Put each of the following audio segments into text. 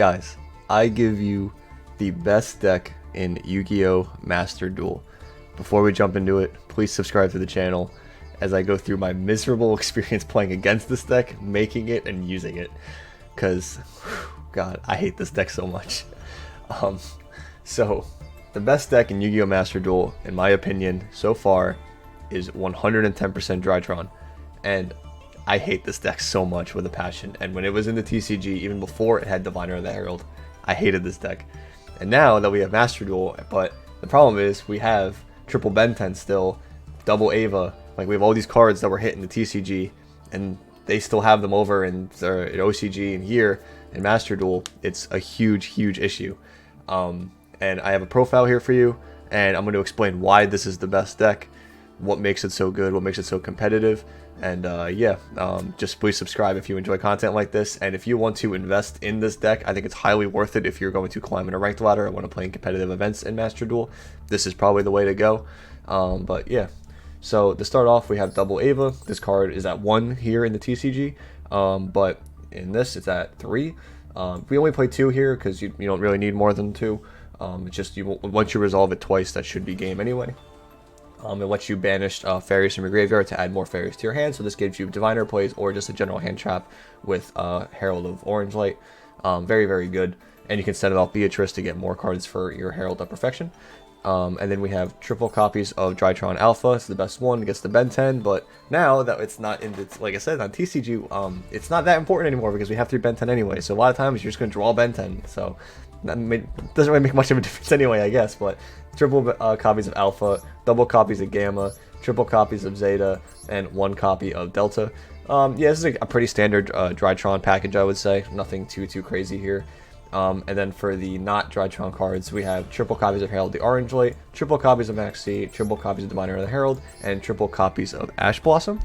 Guys, I give you the best deck in Yu-Gi-Oh! Master Duel. Before we jump into it, please subscribe to the channel as I go through my miserable experience playing against this deck, making it, and using it. Because, God, I hate this deck so much. So, the best deck in Yu-Gi-Oh! Master Duel, in my opinion, so far, is 110% Drytron. And I hate this deck so much with a passion. And when it was in the TCG, even before it had Diviner of the Herald, I hated this deck. And now that we have Master Duel, but the problem is we have triple Ben 10 still, double Ava, like we have all these cards that were hit in the TCG, and they still have them over in OCG, and here in Master Duel, it's a huge issue. And I have a profile here for you, and I'm going to explain why this is the best deck, what makes it so good, what makes it so competitive, and just please subscribe if you enjoy content like this, and if you want to invest in this deck, I think it's highly worth it if you're going to climb in a ranked ladder and want to play in competitive events in Master Duel. This is probably the way to go. But yeah, so to start off, we have double Ava. This card is at 1 here in the TCG, but in this it's at 3. We only play 2 here because you don't really need more than 2. It's just once you resolve it twice, that should be game anyway. It lets you banish fairies from your graveyard to add more fairies to your hand, so this gives you diviner plays or just a general hand trap with Herald of Orange Light. Very good, and you can set it off Beatrice to get more cards for your Herald of Perfection. And then we have triple copies of Drytron Alpha. It's the best one, it gets the Ben 10, but now that it's not in the, like I said, on TCG, it's not that important anymore because we have 3 Ben 10 anyway, so a lot of times you're just going to draw Ben 10, so that doesn't really make much of a difference anyway, I guess. But triple copies of Alpha, double copies of Gamma, triple copies of Zeta, and 1 copy of Delta. Yeah, this is a pretty standard Drytron package, I would say. Nothing too crazy here. And then for the not Drytron cards, we have triple copies of Herald of the Orange Light, triple copies of Maxi, triple copies of Diviner of the Herald, and triple copies of Ash Blossom.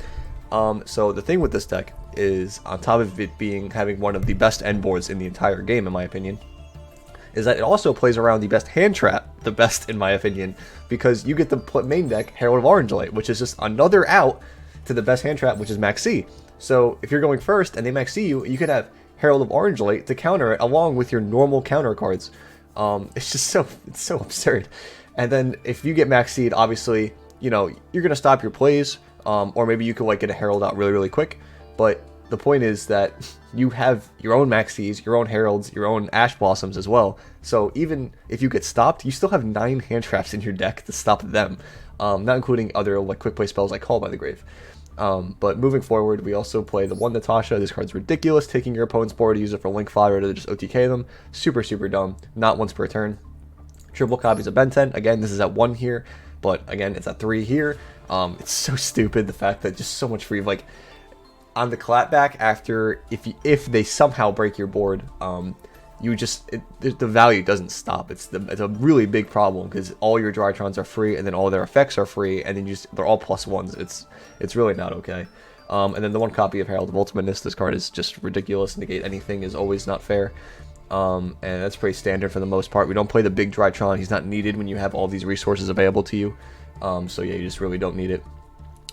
So the thing with this deck is, on top of it having one of the best end boards in the entire game, in my opinion, is that it also plays around the best hand trap, the best in my opinion, because you get the main deck Herald of Orange Light, which is just another out to the best hand trap, which is Maxi. So if you're going first and they Maxi you, you could have Herald of Orange Light to counter it along with your normal counter cards. It's just it's so absurd. And then if you get Maxi'd, obviously, you're gonna stop your plays, or maybe you could like get a Herald out really quick. But the point is that you have your own Maxis, your own Heralds, your own Ash Blossoms as well. So even if you get stopped, you still have 9 hand traps in your deck to stop them, not including other like quick play spells like Call by the Grave. But moving forward, we also play the 1 Natasha. This card's ridiculous, taking your opponent's board to use it for link fodder to just OTK them. Super dumb, not once per turn. Triple copies of Ben 10. Again, this is at 1 here, but again, it's at 3 here. It's so stupid, the fact that just so much free, like, on the clapback after, if they somehow break your board, the value doesn't stop. It's a really big problem because all your Drytrons are free and then all their effects are free, and then they're all +1s. It's really not okay. And then the 1 copy of Herald of Ultimateness, this card is just ridiculous. Negate anything is always not fair. And that's pretty standard for the most part. We don't play the big Drytron. He's not needed when you have all these resources available to you. So yeah, you just really don't need it.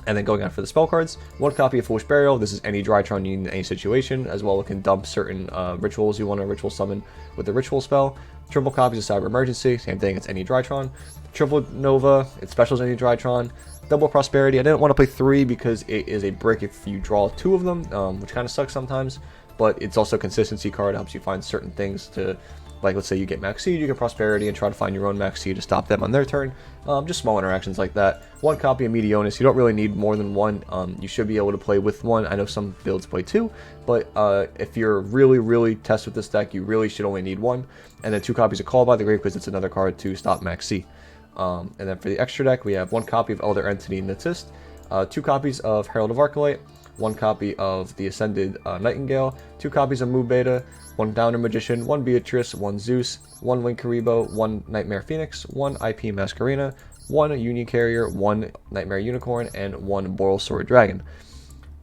And then going on for the spell cards, 1 copy of Foolish Burial. This is any Drytron you need in any situation, as well as it can dump certain rituals you want to ritual summon with the ritual spell. Triple copies of Cyber Emergency, same thing, it's any Drytron. Triple Nova, it specials any Drytron. Double Prosperity, I didn't want to play 3 because it is a brick if you draw 2 of them, which kind of sucks sometimes, but it's also a consistency card, helps you find certain things to, like let's say you get Maxi, you get Prosperity and try to find your own Maxi to stop them on their turn. Just small interactions like that. 1 copy of Meteonis, you don't really need more than 1. You should be able to play with 1. I know some builds play 2, but if you're really test with this deck, you really should only need 1. And then 2 copies of Call by the Grave because it's another card to stop Maxi. And then for the extra deck, we have 1 copy of Elder Entity Natist, 2 copies of Herald of Arclight, 1 copy of the Ascended Nightingale, 2 copies of Moo Beta, 1 Downer Magician, 1 Beatrice, 1 Zeus, 1 Link Karibo, 1 Nightmare Phoenix, 1 IP Masquerena, 1 Union Carrier, 1 Nightmare Unicorn, and 1 Boral Sword Dragon.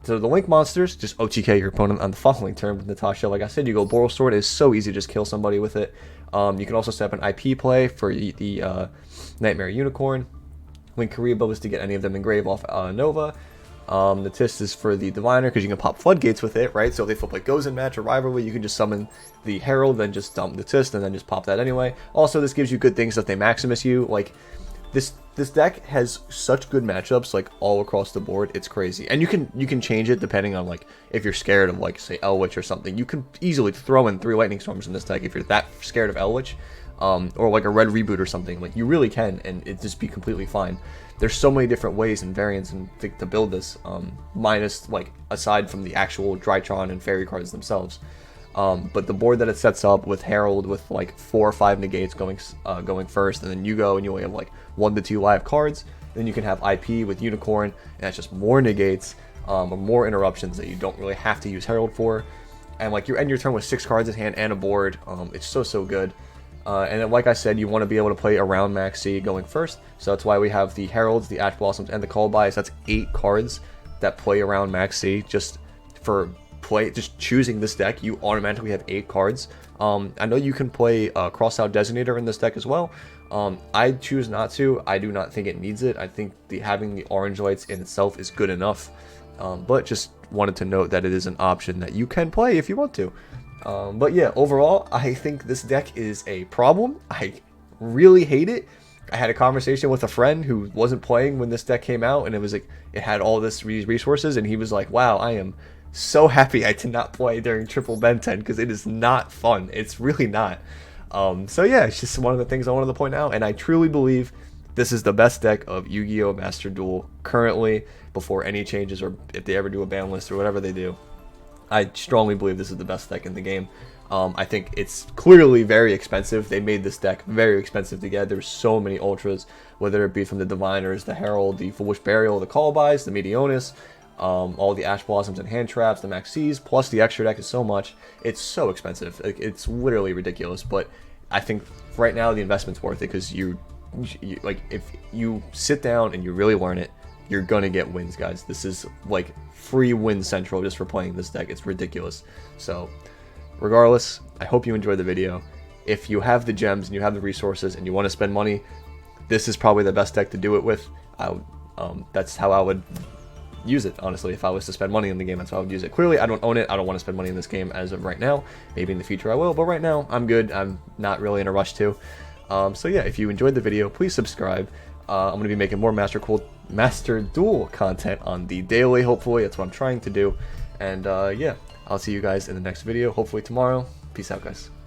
So the Link monsters, just OTK your opponent on the following turn with Natasha. Like I said, you go Boral Sword, it's so easy to just kill somebody with it. You can also set up an IP play for the Nightmare Unicorn. Link Karibo is to get any of them engraved off Nova. The Tist is for the Diviner because you can pop Floodgates with it, right? So if they flip like Goes in match or Rivalry, you can just summon the Herald, then just dump the Tist, and then just pop that anyway. Also, this gives you good things if they Maximus you. Like, this deck has such good matchups, like, all across the board. It's crazy. And you can change it depending on, like, if you're scared of, like, say, Elwitch or something. You can easily throw in 3 Lightning Storms in this deck if you're that scared of Elwitch. Or like a red reboot or something. Like, you really can, and it just be completely fine. There's so many different ways and variants to build this, minus, like, aside from the actual Drytron and Fairy cards themselves. But the board that it sets up with Herald with like 4 or 5 negates going first, and then you go and you only have like 1 to 2 live cards. Then you can have IP with Unicorn, and that's just more negates, or more interruptions that you don't really have to use Herald for. And like you end your turn with 6 cards in hand and a board. It's so good. And then, like I said, you want to be able to play around Max C going first. So that's why we have the Heralds, the Ash Blossoms, and the Callbys. That's 8 cards that play around Max C. Just choosing this deck, you automatically have 8 cards. I know you can play Crossout Designator in this deck as well. I choose not to. I do not think it needs it. I think having the orange lights in itself is good enough. But just wanted to note that it is an option that you can play if you want to. But yeah, overall, I think this deck is a problem. I really hate it. I had a conversation with a friend who wasn't playing when this deck came out, and it was like, it had all these resources, and he was like, wow, I am so happy I did not play during Triple Ben 10, because it is not fun. It's really not. So yeah, it's just one of the things I wanted to point out, and I truly believe this is the best deck of Yu-Gi-Oh! Master Duel currently, before any changes, or if they ever do a ban list or whatever they do. I strongly believe this is the best deck in the game. I think it's clearly very expensive. They made this deck very expensive to get. There's so many ultras, whether it be from the Diviners, the Herald, the Foolish Burial, the Callbys, the Meteonis, all the Ash Blossoms and Hand Traps, the Maxis, plus the extra deck is so much. It's so expensive. It's literally ridiculous. But I think right now the investment's worth it, because you like, if you sit down and you really learn it, you're gonna get wins, guys. This is like free win central just for playing this deck. It's ridiculous. So regardless, I hope you enjoyed the video. If you have the gems and you have the resources and you want to spend money, this is probably the best deck to do it with. That's how I would use it, honestly. If I was to spend money in the game, that's how I would use it. Clearly, I don't own it. I don't want to spend money in this game as of right now. Maybe in the future I will, but right now I'm good. I'm not really in a rush to. So yeah, if you enjoyed the video, please subscribe. I'm going to be making more Master Duel content on the daily, hopefully. That's what I'm trying to do. And yeah, I'll see you guys in the next video, hopefully tomorrow. Peace out, guys.